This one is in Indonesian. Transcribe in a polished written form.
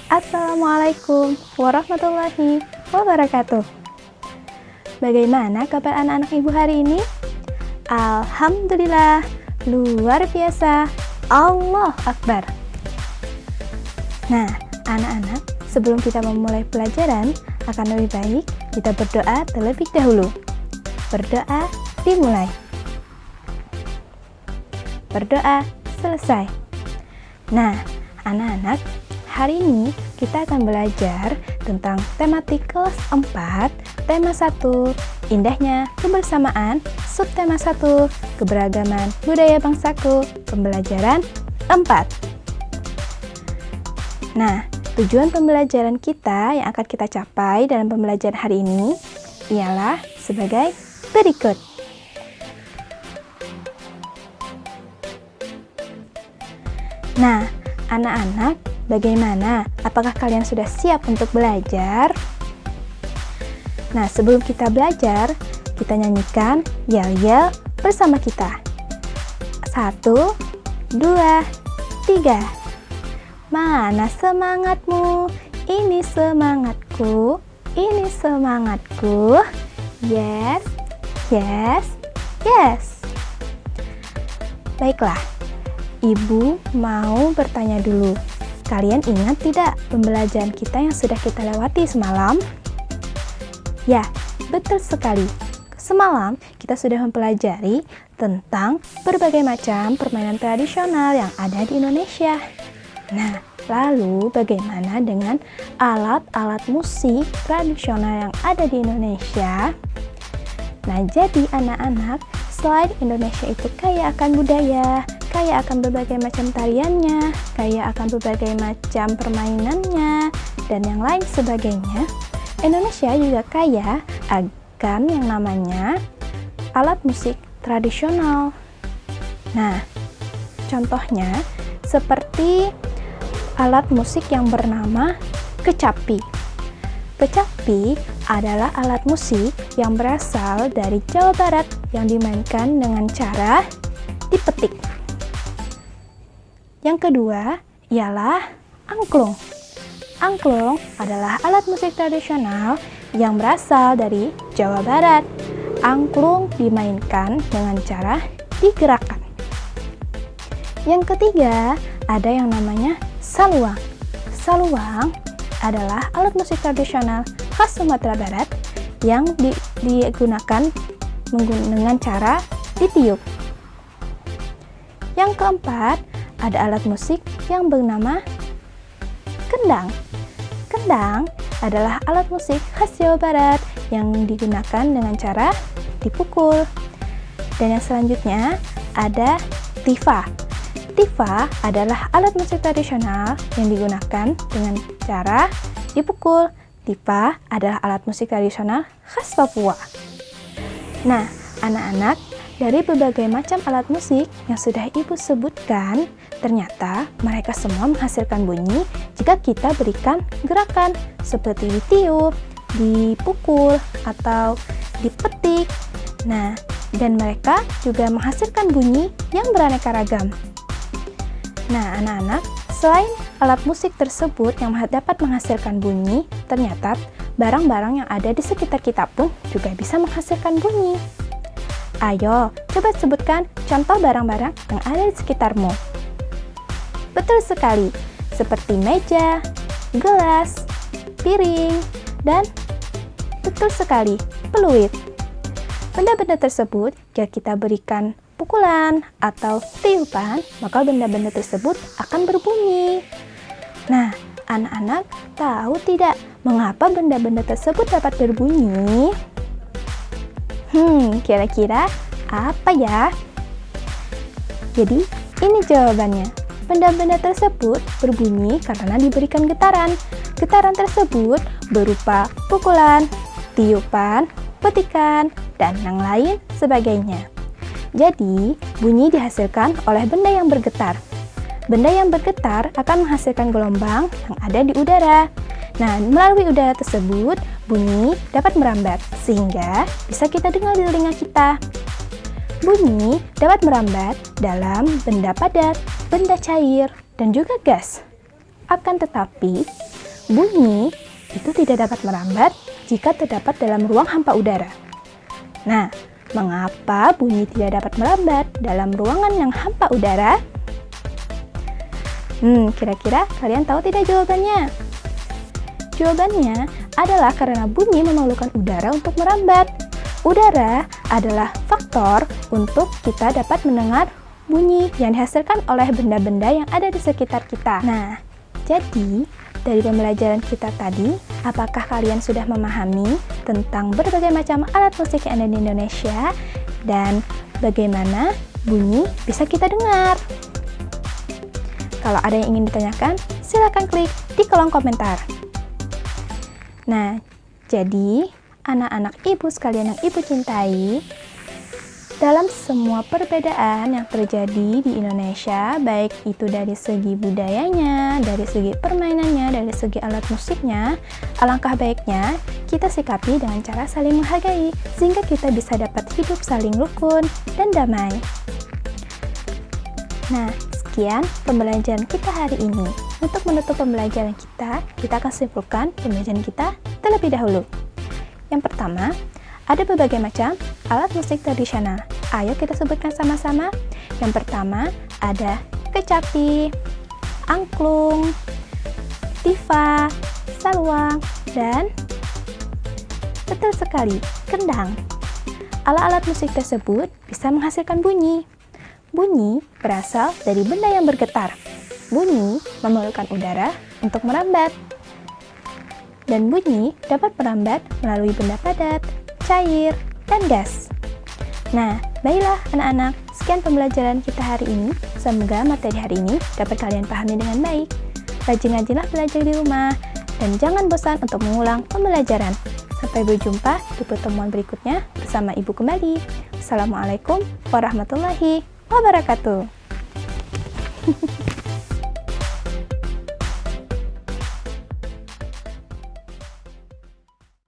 Assalamualaikum warahmatullahi wabarakatuh. Bagaimana kabar anak-anak ibu hari ini? Alhamdulillah, luar biasa. Allah Akbar. Nah, anak-anak, sebelum kita memulai pelajaran, akan lebih baik kita berdoa terlebih dahulu. Berdoa dimulai. Berdoa selesai. Nah, anak-anak, hari ini kita akan belajar tentang tematik kelas 4, tema 1, indahnya kebersamaan, subtema 1, keberagaman budaya bangsaku, pembelajaran 4. Nah, tujuan pembelajaran kita yang akan kita capai dalam pembelajaran hari ini ialah sebagai berikut. Nah, anak-anak, bagaimana? Apakah kalian sudah siap untuk belajar? Nah, sebelum kita belajar, kita nyanyikan yel-yel bersama kita. 1, 2, 3. Mana semangatmu? Ini semangatku. Ini semangatku. Yes, yes, yes. Baiklah. Ibu mau bertanya dulu, kalian ingat tidak pembelajaran kita yang sudah kita lewati semalam? Ya, betul sekali. Semalam kita sudah mempelajari tentang berbagai macam permainan tradisional yang ada di Indonesia. Nah, lalu bagaimana dengan alat-alat musik tradisional yang ada di Indonesia? Nah, jadi anak-anak, selain Indonesia itu kaya akan budaya, kaya akan berbagai macam tariannya, kaya akan berbagai macam permainannya, dan yang lain sebagainya, Indonesia juga kaya akan yang namanya alat musik tradisional. Nah, contohnya seperti alat musik yang bernama kecapi. Kecapi adalah alat musik yang berasal dari Jawa Barat yang dimainkan dengan cara dipetik. Yang kedua ialah angklung. Angklung adalah alat musik tradisional yang berasal dari Jawa Barat. Angklung dimainkan dengan cara digerakkan. Yang ketiga ada yang namanya saluang. Saluang adalah alat musik tradisional khas Sumatera Barat yang digunakan dengan cara ditiup. Yang keempat, ada alat musik yang bernama kendang. Kendang adalah alat musik khas Jawa Barat yang digunakan dengan cara dipukul. Dan yang selanjutnya ada tifa. Tifa adalah alat musik tradisional yang digunakan dengan cara dipukul. Tifa adalah alat musik tradisional khas Papua. Nah, anak-anak, dari berbagai macam alat musik yang sudah ibu sebutkan, ternyata mereka semua menghasilkan bunyi jika kita berikan gerakan seperti ditiup, dipukul, atau dipetik. Nah, dan mereka juga menghasilkan bunyi yang beraneka ragam. Nah, anak-anak, selain alat musik tersebut yang dapat menghasilkan bunyi, ternyata barang-barang yang ada di sekitar kita pun juga bisa menghasilkan bunyi. Ayo, coba sebutkan contoh barang-barang yang ada di sekitarmu. Betul sekali, seperti meja, gelas, piring, dan betul sekali, peluit. Benda-benda tersebut, jika kita berikan pukulan atau tiupan, maka benda-benda tersebut akan berbunyi. Nah, anak-anak tahu tidak mengapa benda-benda tersebut dapat berbunyi? Kira-kira apa ya? Jadi, ini jawabannya. Benda-benda tersebut berbunyi karena diberikan getaran. Getaran tersebut berupa pukulan, tiupan, petikan, dan yang lain sebagainya. Jadi, bunyi dihasilkan oleh benda yang bergetar. Benda yang bergetar akan menghasilkan gelombang yang ada di udara. Nah, melalui udara tersebut, bunyi dapat merambat, sehingga bisa kita dengar di telinga kita. Bunyi dapat merambat dalam benda padat, benda cair, dan juga gas. Akan tetapi, Bunyi itu tidak dapat merambat jika terdapat dalam ruang hampa udara. Nah, mengapa bunyi tidak dapat merambat dalam ruangan yang hampa udara? Kira-kira kalian tahu tidak jawabannya? Jawabannya adalah karena bunyi memerlukan udara untuk merambat. Udara adalah faktor untuk kita dapat mendengar bunyi yang dihasilkan oleh benda-benda yang ada di sekitar kita. Nah, jadi dari pembelajaran kita tadi, apakah kalian sudah memahami tentang berbagai macam alat musik yang ada di Indonesia dan bagaimana bunyi bisa kita dengar? Kalau ada yang ingin ditanyakan, silakan klik di kolom komentar. Nah, jadi anak-anak ibu sekalian yang ibu cintai, dalam semua perbedaan yang terjadi di Indonesia, baik itu dari segi budayanya, dari segi permainannya, dari segi alat musiknya, alangkah baiknya kita sikapi dengan cara saling menghargai, sehingga kita bisa dapat hidup saling rukun dan damai. Nah, sekian pembelajaran kita hari ini. Untuk menutup pembelajaran kita akan simpulkan pembelajaran kita terlebih dahulu. Yang pertama, ada berbagai macam alat musik tradisional. Ayo kita sebutkan sama-sama. Yang pertama, ada kecapi, angklung, tifa, saluang, dan betul sekali, kendang. Alat-alat musik tersebut bisa menghasilkan bunyi. Bunyi berasal dari benda yang bergetar. Bunyi memerlukan udara untuk merambat. Dan bunyi dapat merambat melalui benda padat, cair, dan gas. Nah, baiklah anak-anak, sekian pembelajaran kita hari ini. Semoga materi hari ini dapat kalian pahami dengan baik. Rajin-rajinlah belajar di rumah, dan jangan bosan untuk mengulang pembelajaran. Sampai berjumpa di pertemuan berikutnya bersama Ibu kembali. Assalamualaikum warahmatullahi wabarakatuh.